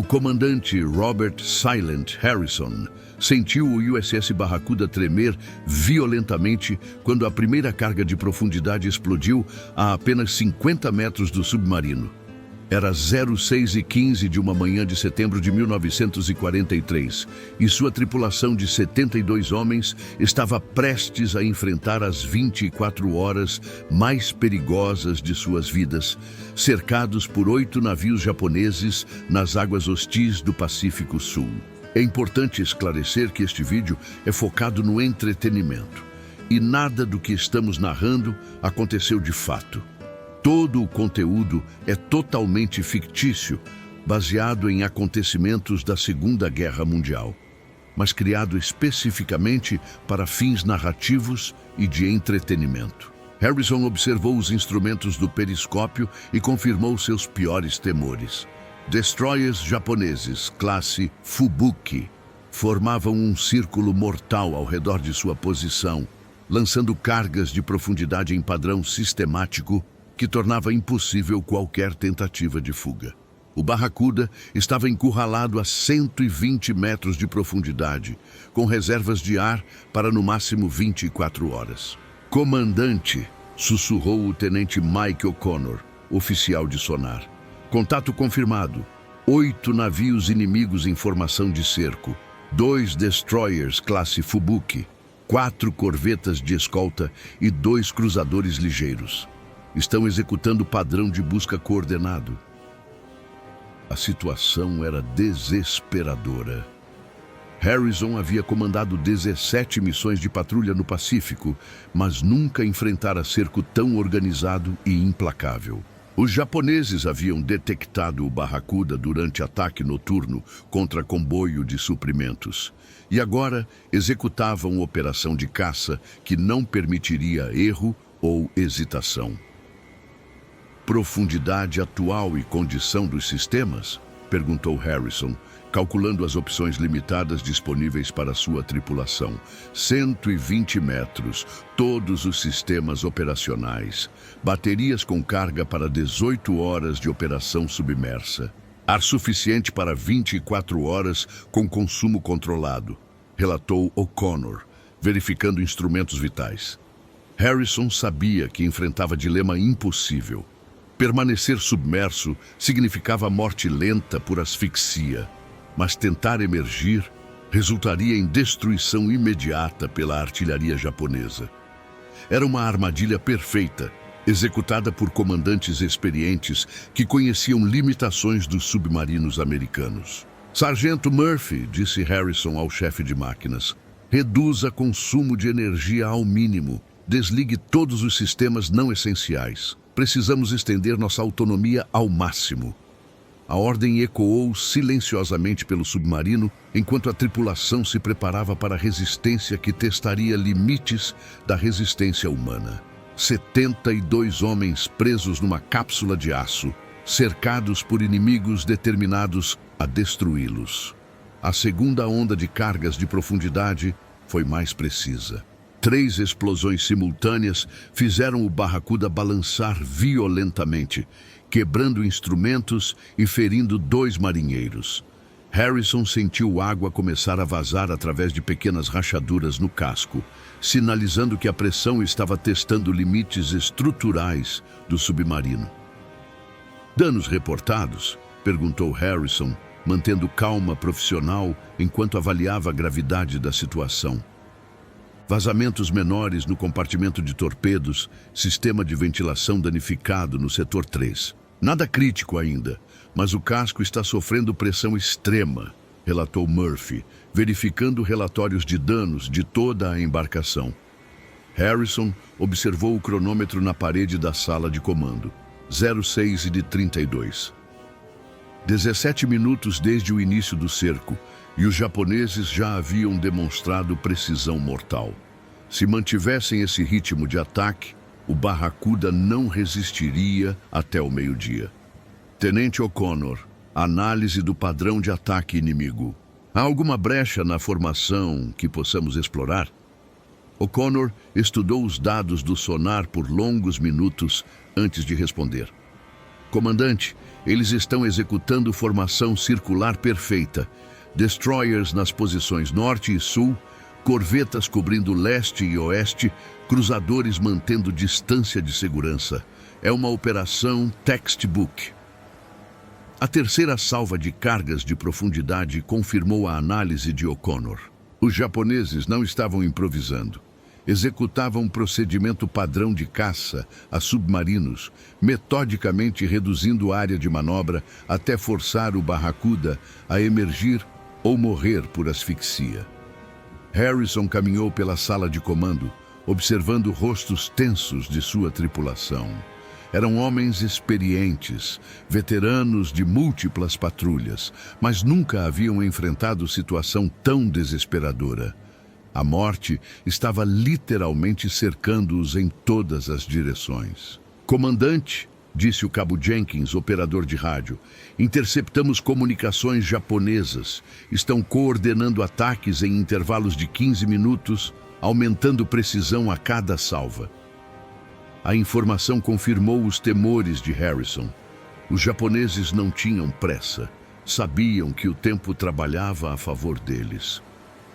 comandante Robert Silent Harrison sentiu o USS Barracuda tremer violentamente quando a primeira carga de profundidade explodiu a apenas 50 metros do submarino. Era 06h15 de uma manhã de setembro de 1943 e sua tripulação de 72 homens estava prestes a enfrentar as 24 horas mais perigosas de suas vidas, cercados por 8 navios japoneses nas águas hostis do Pacífico Sul. É importante esclarecer que este vídeo é focado no entretenimento e nada do que estamos narrando aconteceu de fato. Todo o conteúdo é totalmente fictício, baseado em acontecimentos da Segunda Guerra Mundial, mas criado especificamente para fins narrativos e de entretenimento. Harrison observou os instrumentos do periscópio e confirmou seus piores temores. Destroyers japoneses, classe Fubuki, formavam um círculo mortal ao redor de sua posição, lançando cargas de profundidade em padrão sistemático que tornava impossível qualquer tentativa de fuga. O Barracuda estava encurralado a 120 metros de profundidade, com reservas de ar para no máximo 24 horas. Comandante, sussurrou o tenente Mike O'Connor, oficial de sonar. Contato confirmado. 8 navios inimigos em formação de cerco, 2 destroyers classe Fubuki, 4 corvetas de escolta e 2 cruzadores ligeiros. Estão executando o padrão de busca coordenado. A situação era desesperadora. Harrison havia comandado 17 missões de patrulha no Pacífico, mas nunca enfrentara cerco tão organizado e implacável. Os japoneses haviam detectado o Barracuda durante ataque noturno contra comboio de suprimentos e agora executavam operação de caça que não permitiria erro ou hesitação. Profundidade atual e condição dos sistemas? Perguntou Harrison, calculando as opções limitadas disponíveis para sua tripulação. 120 metros, todos os sistemas operacionais. Baterias com carga para 18 horas de operação submersa. Ar suficiente para 24 horas com consumo controlado, relatou O'Connor, verificando instrumentos vitais. Harrison sabia que enfrentava dilema impossível. Permanecer submerso significava morte lenta por asfixia, mas tentar emergir resultaria em destruição imediata pela artilharia japonesa. Era uma armadilha perfeita, executada por comandantes experientes que conheciam limitações dos submarinos americanos. Sargento Murphy, disse Harrison ao chefe de máquinas, reduza consumo de energia ao mínimo, desligue todos os sistemas não essenciais. Precisamos estender nossa autonomia ao máximo. A ordem ecoou silenciosamente pelo submarino enquanto a tripulação se preparava para a resistência que testaria limites da resistência humana. 72 homens presos numa cápsula de aço, cercados por inimigos determinados a destruí-los. A segunda onda de cargas de profundidade foi mais precisa. 3 explosões simultâneas fizeram o Barracuda balançar violentamente, quebrando instrumentos e ferindo 2 marinheiros. Harrison sentiu água começar a vazar através de pequenas rachaduras no casco, sinalizando que a pressão estava testando limites estruturais do submarino. Danos reportados? Perguntou Harrison, mantendo calma profissional enquanto avaliava a gravidade da situação. Vazamentos menores no compartimento de torpedos, sistema de ventilação danificado no setor 3. Nada crítico ainda, mas o casco está sofrendo pressão extrema, relatou Murphy, verificando relatórios de danos de toda a embarcação. Harrison observou o cronômetro na parede da sala de comando. 06h32. 17 minutos desde o início do cerco, e os japoneses já haviam demonstrado precisão mortal. Se mantivessem esse ritmo de ataque, o Barracuda não resistiria até o meio-dia. Tenente O'Connor, análise do padrão de ataque inimigo. Há alguma brecha na formação que possamos explorar? O'Connor estudou os dados do sonar por longos minutos antes de responder. Comandante, Eles estão executando formação circular perfeita. Destroyers nas posições norte e sul, corvetas cobrindo leste e oeste, cruzadores mantendo distância de segurança. É uma operação textbook. A terceira salva de cargas de profundidade confirmou a análise de O'Connor. Os japoneses não estavam improvisando. Executavam um procedimento padrão de caça a submarinos, metodicamente reduzindo a área de manobra até forçar o Barracuda a emergir ou morrer por asfixia. Harrison caminhou pela sala de comando, observando rostos tensos de sua tripulação. Eram homens experientes, veteranos de múltiplas patrulhas, mas nunca haviam enfrentado situação tão desesperadora. A morte estava literalmente cercando-os em todas as direções. "Comandante", disse o cabo Jenkins, operador de rádio, "interceptamos comunicações japonesas. Estão coordenando ataques em intervalos de 15 minutos, aumentando precisão a cada salva." A informação confirmou os temores de Harrison. Os japoneses não tinham pressa. Sabiam que o tempo trabalhava a favor deles.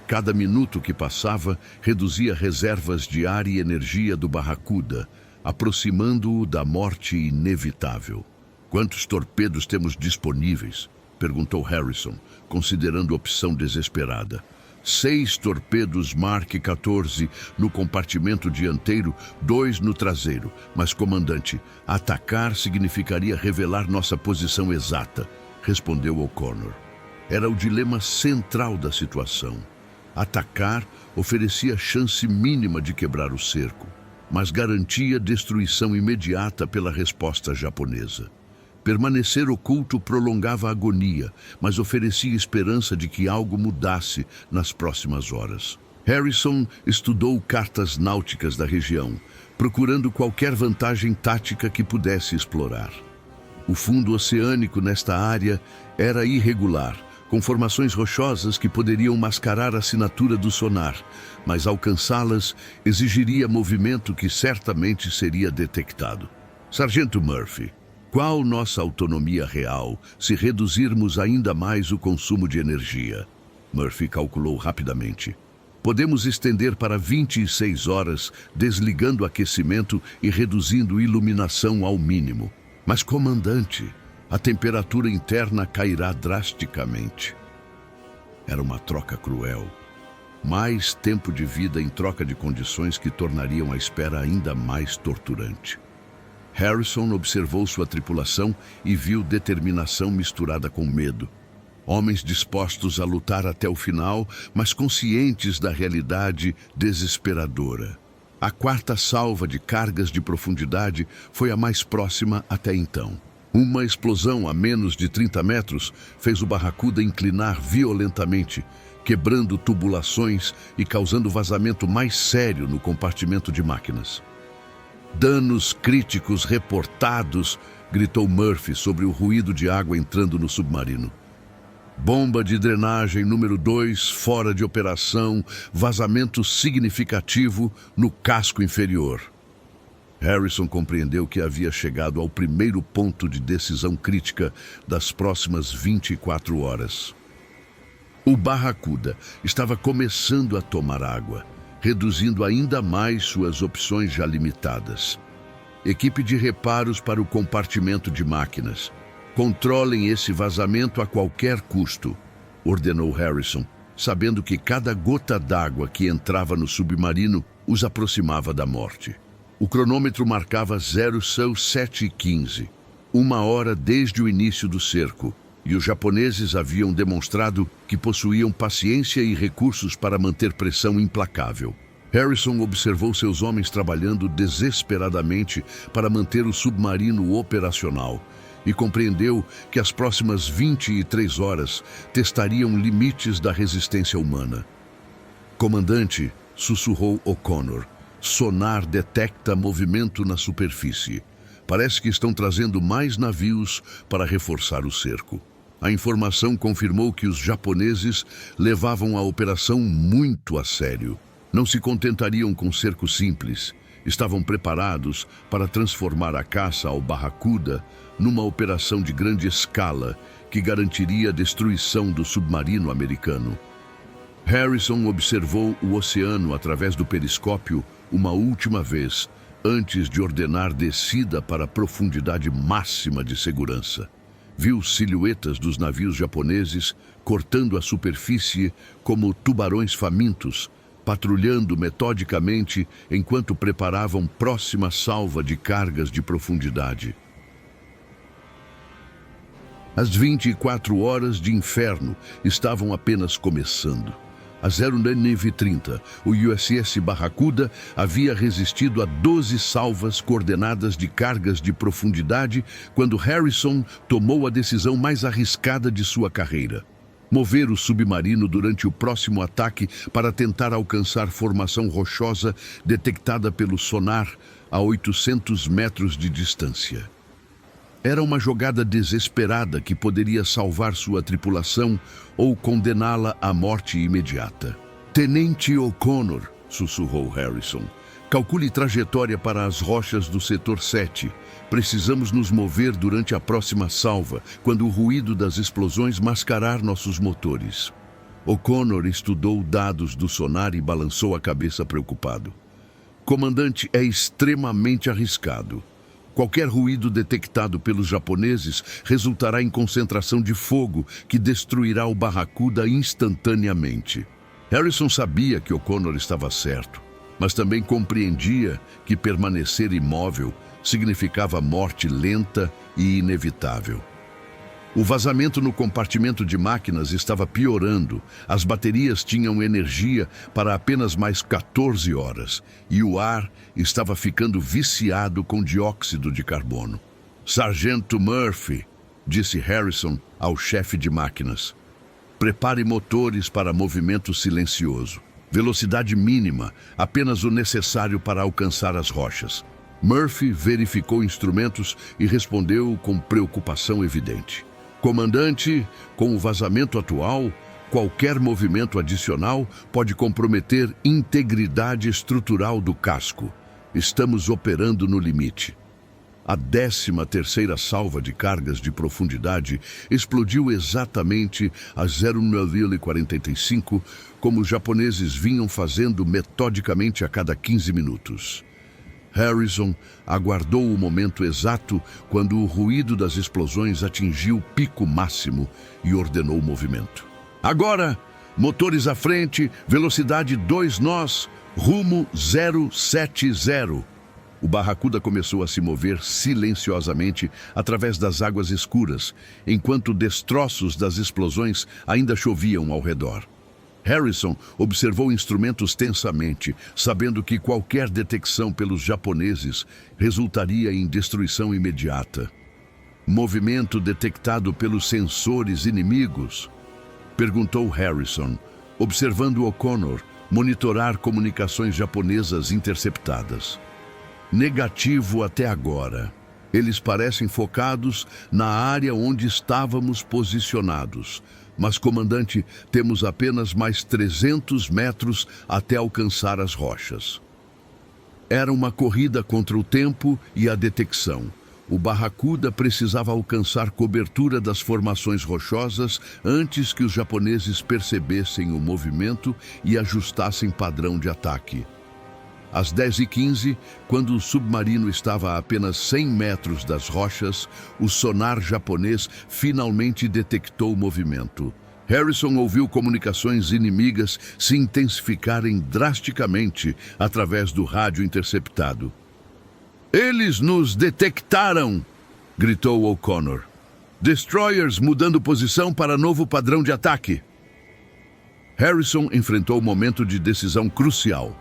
Cada minuto que passava reduzia reservas de ar e energia do Barracuda, aproximando-o da morte inevitável. "Quantos torpedos temos disponíveis?" perguntou Harrison, considerando a opção desesperada. 6 torpedos Mark 14 no compartimento dianteiro, 2 no traseiro. "Mas, comandante, atacar significaria revelar nossa posição exata", respondeu O'Connor. Era o dilema central da situação. Atacar oferecia chance mínima de quebrar o cerco, mas garantia destruição imediata pela resposta japonesa. Permanecer oculto prolongava a agonia, mas oferecia esperança de que algo mudasse nas próximas horas. Harrison estudou cartas náuticas da região, procurando qualquer vantagem tática que pudesse explorar. O fundo oceânico nesta área era irregular, com formações rochosas que poderiam mascarar a assinatura do sonar, mas alcançá-las exigiria movimento que certamente seria detectado. "Sargento Murphy, qual nossa autonomia real se reduzirmos ainda mais o consumo de energia?" Murphy calculou rapidamente. "Podemos estender para 26 horas, desligando aquecimento e reduzindo iluminação ao mínimo. Mas, comandante, a temperatura interna cairá drasticamente." Era uma troca cruel. Mais tempo de vida em troca de condições que tornariam a espera ainda mais torturante. Harrison observou sua tripulação e viu determinação misturada com medo. Homens dispostos a lutar até o final, mas conscientes da realidade desesperadora. A quarta salva de cargas de profundidade foi a mais próxima até então. Uma explosão a menos de 30 metros fez o Barracuda inclinar violentamente, quebrando tubulações e causando vazamento mais sério no compartimento de máquinas. "Danos críticos reportados", gritou Murphy sobre o ruído de água entrando no submarino. "Bomba de drenagem número 2 fora de operação, vazamento significativo no casco inferior." Harrison compreendeu que havia chegado ao primeiro ponto de decisão crítica das próximas 24 horas. O Barracuda estava começando a tomar água, reduzindo ainda mais suas opções já limitadas. "Equipe de reparos para o compartimento de máquinas. Controlem esse vazamento a qualquer custo", ordenou Harrison, sabendo que cada gota d'água que entrava no submarino os aproximava da morte. O cronômetro marcava 07:15, 1 hora desde o início do cerco, e os japoneses haviam demonstrado que possuíam paciência e recursos para manter pressão implacável. Harrison observou seus homens trabalhando desesperadamente para manter o submarino operacional e compreendeu que as próximas 23 horas testariam limites da resistência humana. "Comandante", sussurrou O'Connor, "sonar detecta movimento na superfície. Parece que estão trazendo mais navios para reforçar o cerco." A informação confirmou que os japoneses levavam a operação muito a sério. Não se contentariam com cerco simples. estavam preparados para transformar a caça ao Barracuda numa operação de grande escala que garantiria a destruição do submarino americano. Harrison observou o oceano através do periscópio uma última vez, antes de ordenar descida para a profundidade máxima de segurança. Viu silhuetas dos navios japoneses cortando a superfície como tubarões famintos, patrulhando metodicamente enquanto preparavam próxima salva de cargas de profundidade. As 24 horas de inferno estavam apenas começando. Às 09h30, o USS Barracuda havia resistido a 12 salvas coordenadas de cargas de profundidade quando Harrison tomou a decisão mais arriscada de sua carreira: mover o submarino durante o próximo ataque para tentar alcançar formação rochosa detectada pelo sonar a 800 metros de distância. Era uma jogada desesperada que poderia salvar sua tripulação ou condená-la à morte imediata. "Tenente O'Connor", sussurrou Harrison, "calcule trajetória para as rochas do setor 7. Precisamos nos mover durante a próxima salva, quando o ruído das explosões mascarar nossos motores." O'Connor estudou dados do sonar e balançou a cabeça preocupado. "Comandante, é extremamente arriscado. Qualquer ruído detectado pelos japoneses resultará em concentração de fogo que destruirá o Barracuda instantaneamente." Harrison sabia que O'Connor estava certo, mas também compreendia que permanecer imóvel significava morte lenta e inevitável. O vazamento no compartimento de máquinas estava piorando. As baterias tinham energia para apenas mais 14 horas e o ar estava ficando viciado com dióxido de carbono. "Sargento Murphy", disse Harrison ao chefe de máquinas, "prepare motores para movimento silencioso. Velocidade mínima, apenas o necessário para alcançar as rochas." Murphy verificou instrumentos e respondeu com preocupação evidente: "Comandante, com o vazamento atual, qualquer movimento adicional pode comprometer integridade estrutural do casco. Estamos operando no limite." A 13ª salva de cargas de profundidade explodiu exatamente às 09h45, como os japoneses vinham fazendo metodicamente a cada 15 minutos. Harrison aguardou o momento exato quando o ruído das explosões atingiu o pico máximo e ordenou o movimento. "Agora, motores à frente, velocidade 2 nós, rumo 070. O Barracuda começou a se mover silenciosamente através das águas escuras, enquanto destroços das explosões ainda choviam ao redor. Harrison observou instrumentos tensamente, sabendo que qualquer detecção pelos japoneses resultaria em destruição imediata. "Movimento detectado pelos sensores inimigos?" perguntou Harrison, observando O'Connor monitorar comunicações japonesas interceptadas. "Negativo até agora. Eles parecem focados na área onde estávamos posicionados. Mas, comandante, temos apenas mais 300 metros até alcançar as rochas." Era uma corrida contra o tempo e a detecção. O Barracuda precisava alcançar cobertura das formações rochosas antes que os japoneses percebessem o movimento e ajustassem padrão de ataque. Às 10h15, quando o submarino estava a apenas 100 metros das rochas, o sonar japonês finalmente detectou o movimento. Harrison ouviu comunicações inimigas se intensificarem drasticamente através do rádio interceptado. "Eles nos detectaram!" gritou O'Connor. "Destroyers mudando posição para novo padrão de ataque." Harrison enfrentou o momento de decisão crucial: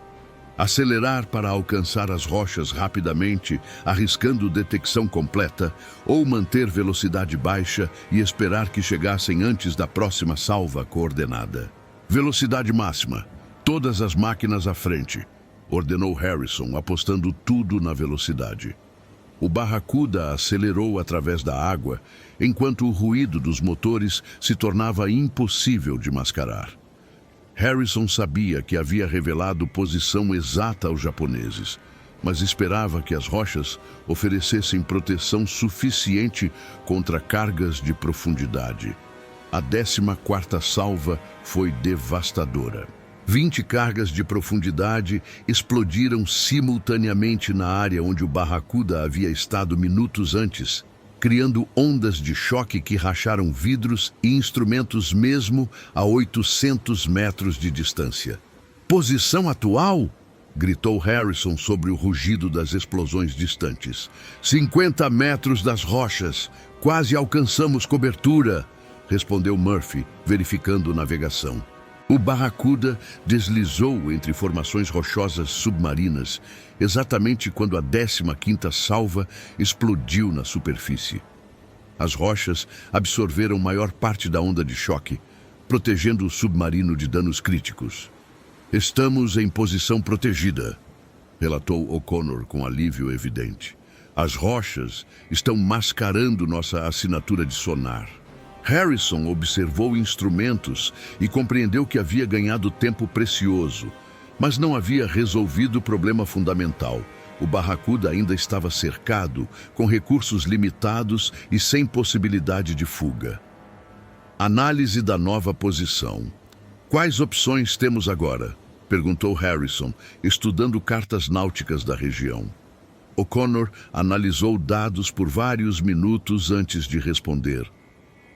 acelerar para alcançar as rochas rapidamente, arriscando detecção completa, ou manter velocidade baixa e esperar que chegassem antes da próxima salva coordenada. "Velocidade máxima. Todas as máquinas à frente", ordenou Harrison, apostando tudo na velocidade. O Barracuda acelerou através da água, enquanto o ruído dos motores se tornava impossível de mascarar. Harrison sabia que havia revelado posição exata aos japoneses. mas esperava que as rochas oferecessem proteção suficiente contra cargas de profundidade. A 14ª salva foi devastadora. 20 cargas de profundidade explodiram simultaneamente na área onde o Barracuda havia estado minutos antes, criando ondas de choque que racharam vidros e instrumentos mesmo a 800 metros de distância. "Posição atual?" gritou Harrison sobre o rugido das explosões distantes. 50 metros das rochas. Quase alcançamos cobertura", respondeu Murphy, verificando navegação. O Barracuda deslizou entre formações rochosas submarinas, exatamente quando a 15ª salva explodiu na superfície. As rochas absorveram maior parte da onda de choque, protegendo o submarino de danos críticos. "Estamos em posição protegida", relatou O'Connor com alívio evidente. "As rochas estão mascarando nossa assinatura de sonar." Harrison observou instrumentos e compreendeu que havia ganhado tempo precioso, mas não havia resolvido o problema fundamental. O Barracuda ainda estava cercado, com recursos limitados e sem possibilidade de fuga. Análise da nova posição. "Quais opções temos agora?" perguntou Harrison, estudando cartas náuticas da região. O'Connor analisou dados por vários minutos antes de responder.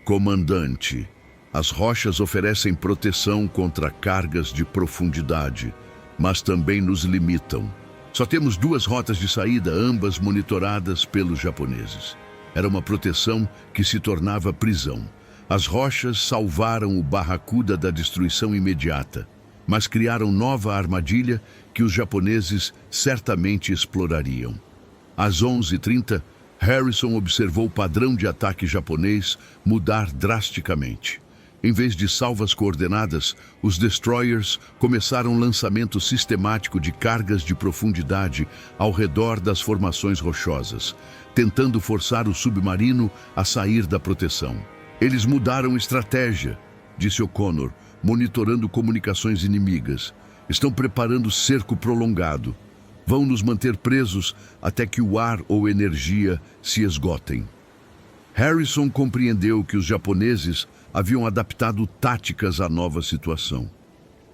"Comandante, as rochas oferecem proteção contra cargas de profundidade, mas também nos limitam. Só temos 2 rotas de saída, ambas monitoradas pelos japoneses. Era uma proteção que se tornava prisão. As rochas salvaram o Barracuda da destruição imediata, mas criaram nova armadilha que os japoneses certamente explorariam." Às 11h30, Harrison observou o padrão de ataque japonês mudar drasticamente. Em vez de salvas coordenadas, os destroyers começaram lançamento sistemático de cargas de profundidade ao redor das formações rochosas, tentando forçar o submarino a sair da proteção. "Eles mudaram estratégia", disse O'Connor, monitorando comunicações inimigas. "Estão preparando cerco prolongado. Vão nos manter presos até que o ar ou energia se esgotem." Harrison compreendeu que os japoneses haviam adaptado táticas à nova situação.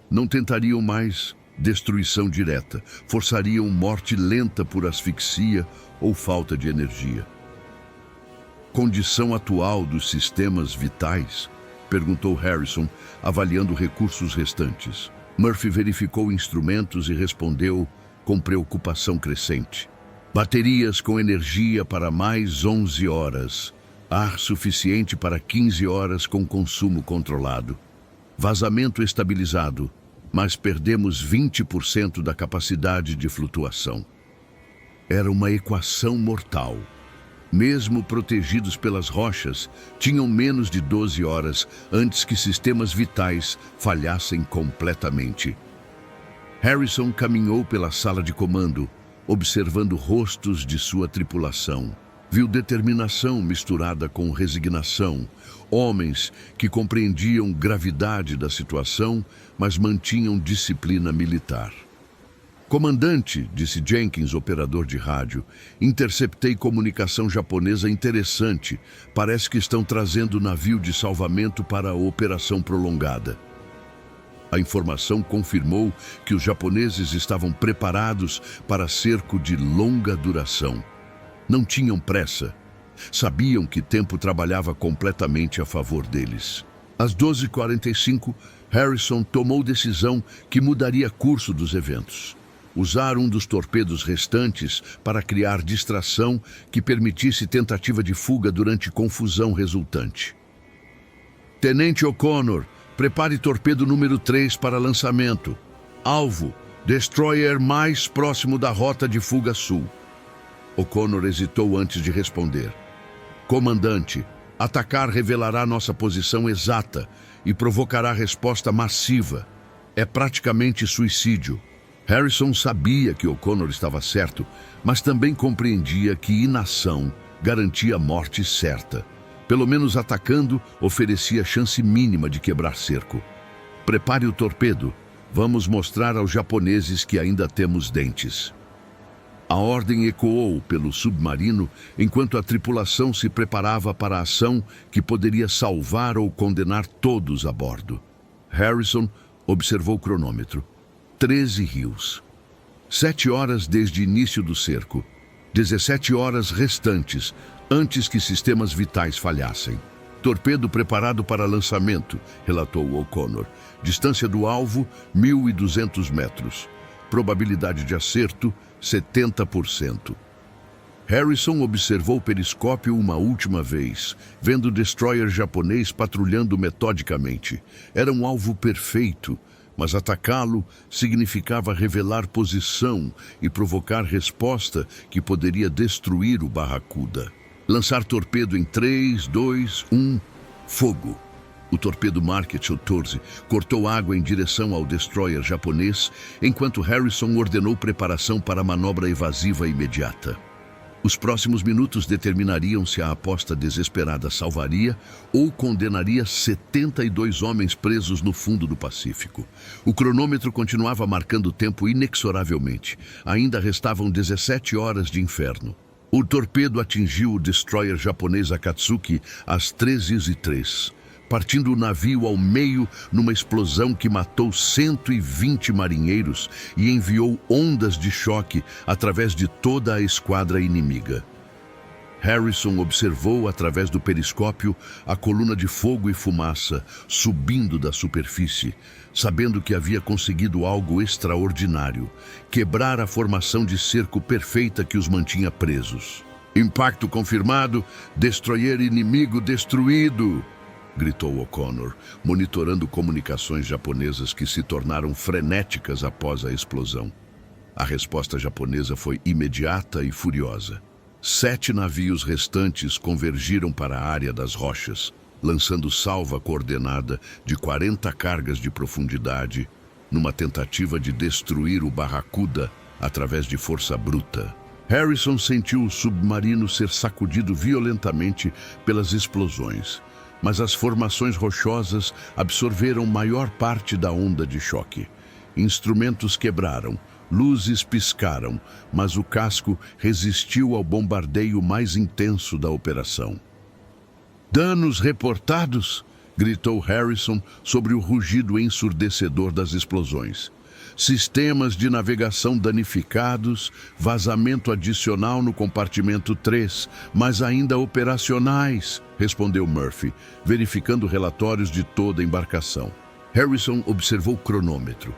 Não tentariam mais destruição direta, forçariam morte lenta por asfixia ou falta de energia. "Condição atual dos sistemas vitais?" perguntou Harrison, avaliando recursos restantes. Murphy verificou instrumentos e respondeu com preocupação crescente. "Baterias com energia para mais 11 horas. Ar suficiente para 15 horas com consumo controlado. Vazamento estabilizado, mas perdemos 20% da capacidade de flutuação." Era uma equação mortal. Mesmo protegidos pelas rochas, tinham menos de 12 horas antes que sistemas vitais falhassem completamente. Harrison caminhou pela sala de comando, observando rostos de sua tripulação. Viu determinação misturada com resignação, homens que compreendiam gravidade da situação, mas mantinham disciplina militar. "Comandante", disse Jenkins, operador de rádio, "interceptei comunicação japonesa interessante. Parece que estão trazendo navio de salvamento para a operação prolongada." A informação confirmou que os japoneses estavam preparados para cerco de longa duração. Não tinham pressa. Sabiam que tempo trabalhava completamente a favor deles. Às 12h45, Harrison tomou decisão que mudaria curso dos eventos. Usar um dos torpedos restantes para criar distração que permitisse tentativa de fuga durante confusão resultante. "Tenente O'Connor, prepare torpedo número 3 para lançamento. Alvo, destroyer mais próximo da rota de fuga sul." O'Connor hesitou antes de responder. "Comandante, atacar revelará nossa posição exata e provocará resposta massiva. É praticamente suicídio." Harrison sabia que O'Connor estava certo, mas também compreendia que inação garantia morte certa. Pelo menos atacando, oferecia chance mínima de quebrar cerco. "Prepare o torpedo. Vamos mostrar aos japoneses que ainda temos dentes." A ordem ecoou pelo submarino enquanto a tripulação se preparava para a ação que poderia salvar ou condenar todos a bordo. Harrison observou o cronômetro. 13 rios. 7 horas desde o início do cerco. 17 horas restantes antes que sistemas vitais falhassem. Torpedo preparado para lançamento, relatou O'Connor. Distância do alvo, 1.200 metros. Probabilidade de acerto, 70%. Harrison observou o periscópio uma última vez, vendo o destroyer japonês patrulhando metodicamente. Era um alvo perfeito, mas atacá-lo significava revelar posição e provocar resposta que poderia destruir o Barracuda. Lançar torpedo em 3, 2, 1, fogo. O torpedo Mark 14 cortou água em direção ao destroyer japonês, enquanto Harrison ordenou preparação para a manobra evasiva imediata. Os próximos minutos determinariam se a aposta desesperada salvaria ou condenaria 72 homens presos no fundo do Pacífico. O cronômetro continuava marcando tempo inexoravelmente. Ainda restavam 17 horas de inferno. O torpedo atingiu o destroyer japonês Akatsuki às 13h03, partindo o navio ao meio numa explosão que matou 120 marinheiros e enviou ondas de choque através de toda a esquadra inimiga. Harrison observou através do periscópio a coluna de fogo e fumaça subindo da superfície, sabendo que havia conseguido algo extraordinário: quebrar a formação de cerco perfeita que os mantinha presos. Impacto confirmado, destroyer inimigo destruído! Gritou O'Connor, monitorando comunicações japonesas que se tornaram frenéticas após a explosão. A resposta japonesa foi imediata e furiosa. 7 navios restantes convergiram para a área das rochas, lançando salva coordenada de 40 cargas de profundidade, numa tentativa de destruir o Barracuda através de força bruta. Harrison sentiu o submarino ser sacudido violentamente pelas explosões, mas as formações rochosas absorveram maior parte da onda de choque. Instrumentos quebraram, luzes piscaram, mas o casco resistiu ao bombardeio mais intenso da operação. "Danos reportados?" gritou Harrison sobre o rugido ensurdecedor das explosões. "Sistemas de navegação danificados, vazamento adicional no compartimento 3, mas ainda operacionais", respondeu Murphy, verificando relatórios de toda a embarcação. Harrison observou o cronômetro.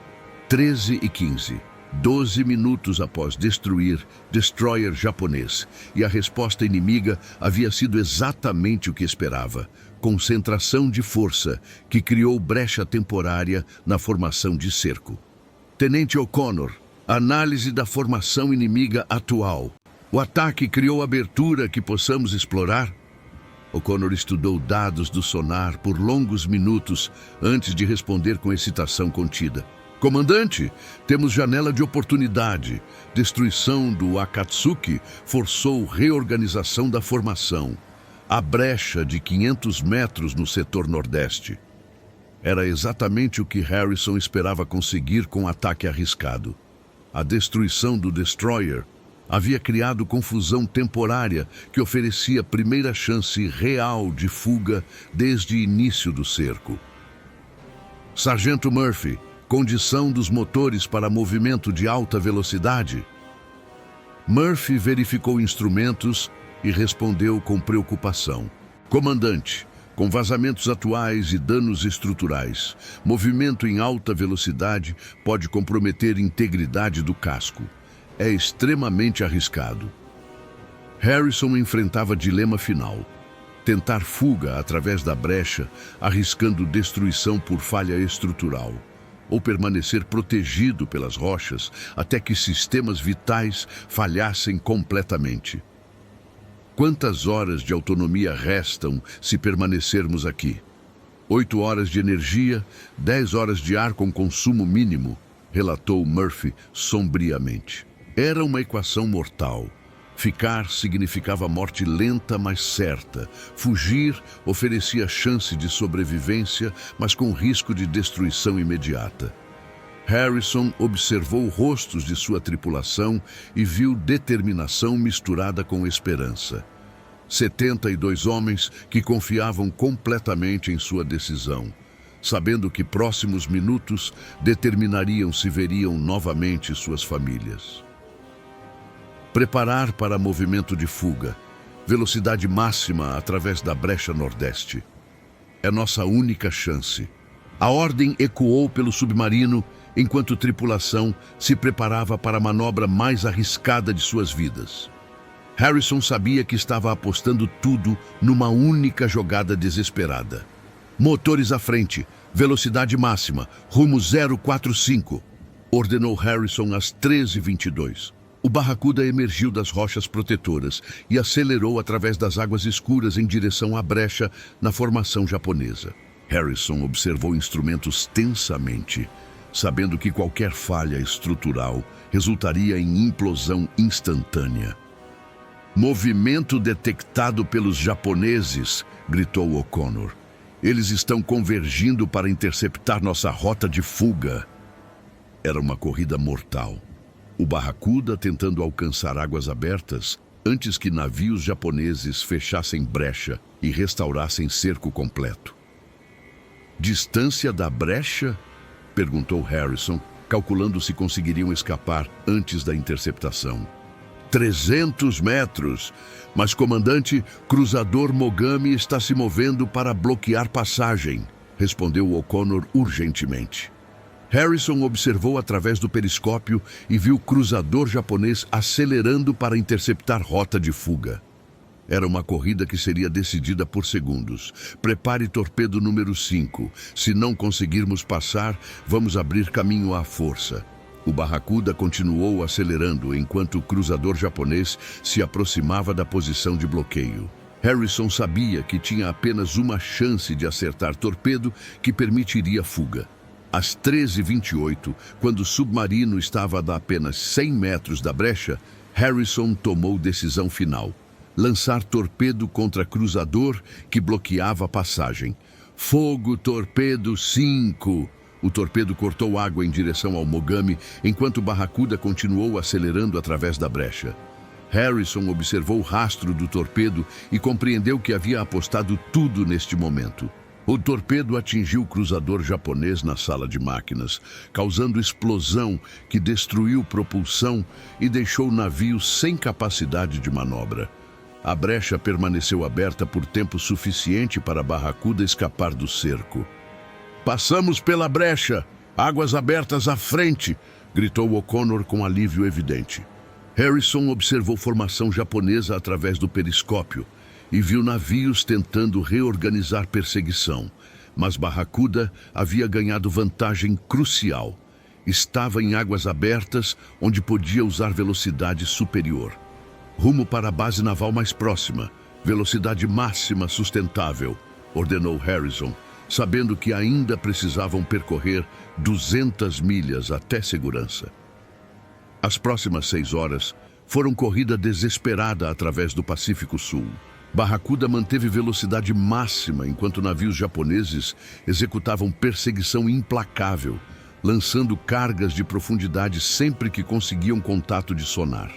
13h15. 12 minutos após destruir destroyer japonês, e a resposta inimiga havia sido exatamente o que esperava: concentração de força que criou brecha temporária na formação de cerco. Tenente O'Connor, análise da formação inimiga atual. O ataque criou abertura que possamos explorar? O'Connor estudou dados do sonar por longos minutos antes de responder com excitação contida. "Comandante, temos janela de oportunidade. Destruição do Akatsuki forçou reorganização da formação. A brecha de 500 metros no setor nordeste." Era exatamente o que Harrison esperava conseguir com o ataque arriscado. A destruição do destroyer havia criado confusão temporária que oferecia a primeira chance real de fuga desde o início do cerco. "Sargento Murphy, condição dos motores para movimento de alta velocidade?" Murphy verificou instrumentos e respondeu com preocupação. "Comandante, com vazamentos atuais e danos estruturais, movimento em alta velocidade pode comprometer a integridade do casco. É extremamente arriscado." Harrison enfrentava dilema final: tentar fuga através da brecha, arriscando destruição por falha estrutural, ou permanecer protegido pelas rochas até que sistemas vitais falhassem completamente. "Quantas horas de autonomia restam se permanecermos aqui?" 8 horas de energia, 10 horas de ar com consumo mínimo, relatou Murphy sombriamente. Era uma equação mortal. Ficar significava morte lenta, mas certa. Fugir oferecia chance de sobrevivência, mas com risco de destruição imediata. Harrison observou rostos de sua tripulação e viu determinação misturada com esperança. 72 homens que confiavam completamente em sua decisão, sabendo que próximos minutos determinariam se veriam novamente suas famílias. Preparar para movimento de fuga. Velocidade máxima através da brecha nordeste. É nossa única chance. A ordem ecoou pelo submarino enquanto a tripulação se preparava para a manobra mais arriscada de suas vidas. Harrison sabia que estava apostando tudo numa única jogada desesperada. Motores à frente, velocidade máxima, rumo 045, ordenou Harrison às 13h22. O Barracuda emergiu das rochas protetoras e acelerou através das águas escuras em direção à brecha na formação japonesa. Harrison observou instrumentos tensamente, sabendo que qualquer falha estrutural resultaria em implosão instantânea. "Movimento detectado pelos japoneses", gritou O'Connor. "Eles estão convergindo para interceptar nossa rota de fuga." Era uma corrida mortal. O Barracuda tentando alcançar águas abertas antes que navios japoneses fechassem brecha e restaurassem cerco completo. "Distância da brecha?" perguntou Harrison, calculando se conseguiriam escapar antes da interceptação. 300 metros. Mas, comandante, cruzador Mogami está se movendo para bloquear passagem, respondeu O'Connor urgentemente. Harrison observou através do periscópio e viu o cruzador japonês acelerando para interceptar rota de fuga. Era uma corrida que seria decidida por segundos. "Prepare torpedo número 5. Se não conseguirmos passar, vamos abrir caminho à força." O Barracuda continuou acelerando enquanto o cruzador japonês se aproximava da posição de bloqueio. Harrison sabia que tinha apenas uma chance de acertar torpedo que permitiria fuga. Às 13h28, quando o submarino estava a apenas 100 metros da brecha, Harrison tomou decisão final: lançar torpedo contra cruzador que bloqueava a passagem. "Fogo, torpedo 5! O torpedo cortou água em direção ao Mogami, enquanto o Barracuda continuou acelerando através da brecha. Harrison observou o rastro do torpedo e compreendeu que havia apostado tudo neste momento. O torpedo atingiu o cruzador japonês na sala de máquinas, causando explosão que destruiu propulsão e deixou o navio sem capacidade de manobra. A brecha permaneceu aberta por tempo suficiente para a Barracuda escapar do cerco. "Passamos pela brecha! Águas abertas à frente!" gritou O'Connor com alívio evidente. Harrison observou formação japonesa através do periscópio e viu navios tentando reorganizar perseguição, mas Barracuda havia ganhado vantagem crucial. Estava em águas abertas, onde podia usar velocidade superior. "Rumo para a base naval mais próxima, velocidade máxima sustentável", ordenou Harrison, sabendo que ainda precisavam percorrer 200 milhas até segurança. As próximas 6 horas foram corrida desesperada através do Pacífico Sul. Barracuda manteve velocidade máxima enquanto navios japoneses executavam perseguição implacável, lançando cargas de profundidade sempre que conseguiam contato de sonar.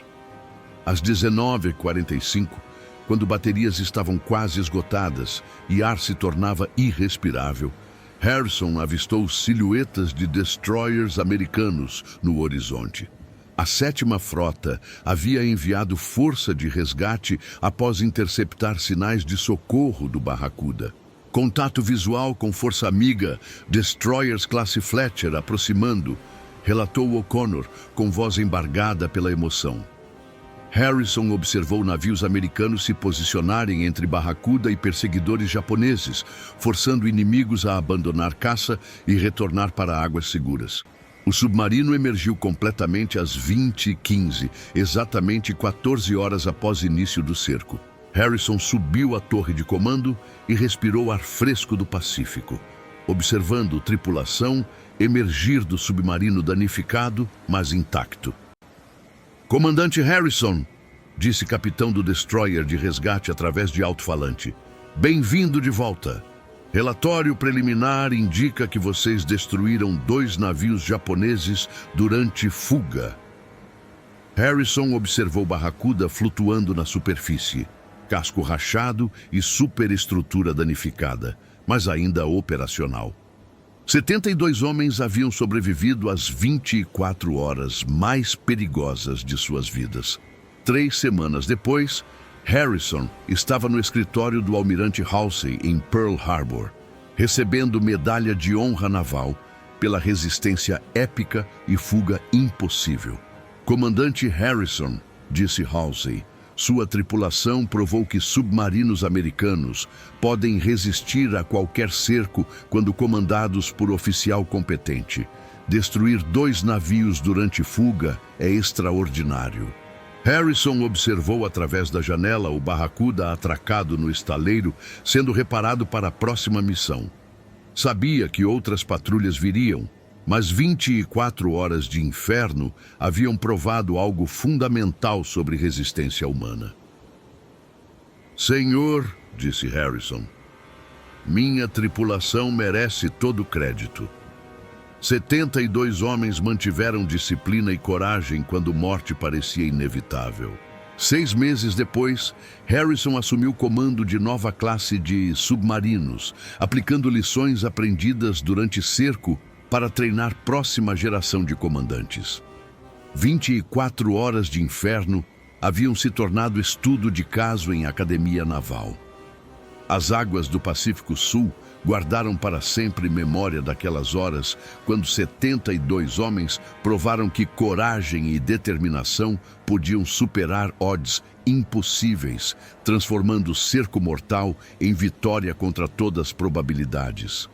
Às 19h45, quando baterias estavam quase esgotadas e ar se tornava irrespirável, Harrison avistou silhuetas de destroyers americanos no horizonte. A 7ª Frota havia enviado força de resgate após interceptar sinais de socorro do Barracuda. "Contato visual com força amiga, destroyers classe Fletcher aproximando", relatou O'Connor com voz embargada pela emoção. Harrison observou navios americanos se posicionarem entre Barracuda e perseguidores japoneses, forçando inimigos a abandonar caça e retornar para águas seguras. O submarino emergiu completamente às 20h15, exatamente 14 horas após o início do cerco. Harrison subiu à torre de comando e respirou ar fresco do Pacífico, observando a tripulação emergir do submarino danificado, mas intacto. "Comandante Harrison", disse capitão do destroyer de resgate através de alto-falante, "bem-vindo de volta." Relatório preliminar indica que vocês destruíram 2 navios japoneses durante fuga. Harrison observou Barracuda flutuando na superfície, casco rachado e superestrutura danificada, mas ainda operacional. 72 homens haviam sobrevivido às 24 horas mais perigosas de suas vidas. 3 semanas depois, Harrison estava no escritório do almirante Halsey, em Pearl Harbor, recebendo medalha de honra naval pela resistência épica e fuga impossível. Comandante Harrison, disse Halsey, sua tripulação provou que submarinos americanos podem resistir a qualquer cerco quando comandados por oficial competente. Destruir 2 navios durante fuga é extraordinário. Harrison observou através da janela o Barracuda atracado no estaleiro, sendo reparado para a próxima missão. Sabia que outras patrulhas viriam, mas 24 horas de inferno haviam provado algo fundamental sobre resistência humana. Senhor, disse Harrison, minha tripulação merece todo o crédito. 72 homens mantiveram disciplina e coragem quando morte parecia inevitável. 6 meses depois, Harrison assumiu o comando de nova classe de submarinos, aplicando lições aprendidas durante cerco para treinar próxima geração de comandantes. 24 horas de inferno haviam se tornado estudo de caso em academia naval. As águas do Pacífico Sul guardaram para sempre memória daquelas horas quando 72 homens provaram que coragem e determinação podiam superar odds impossíveis, transformando o cerco mortal em vitória contra todas as probabilidades.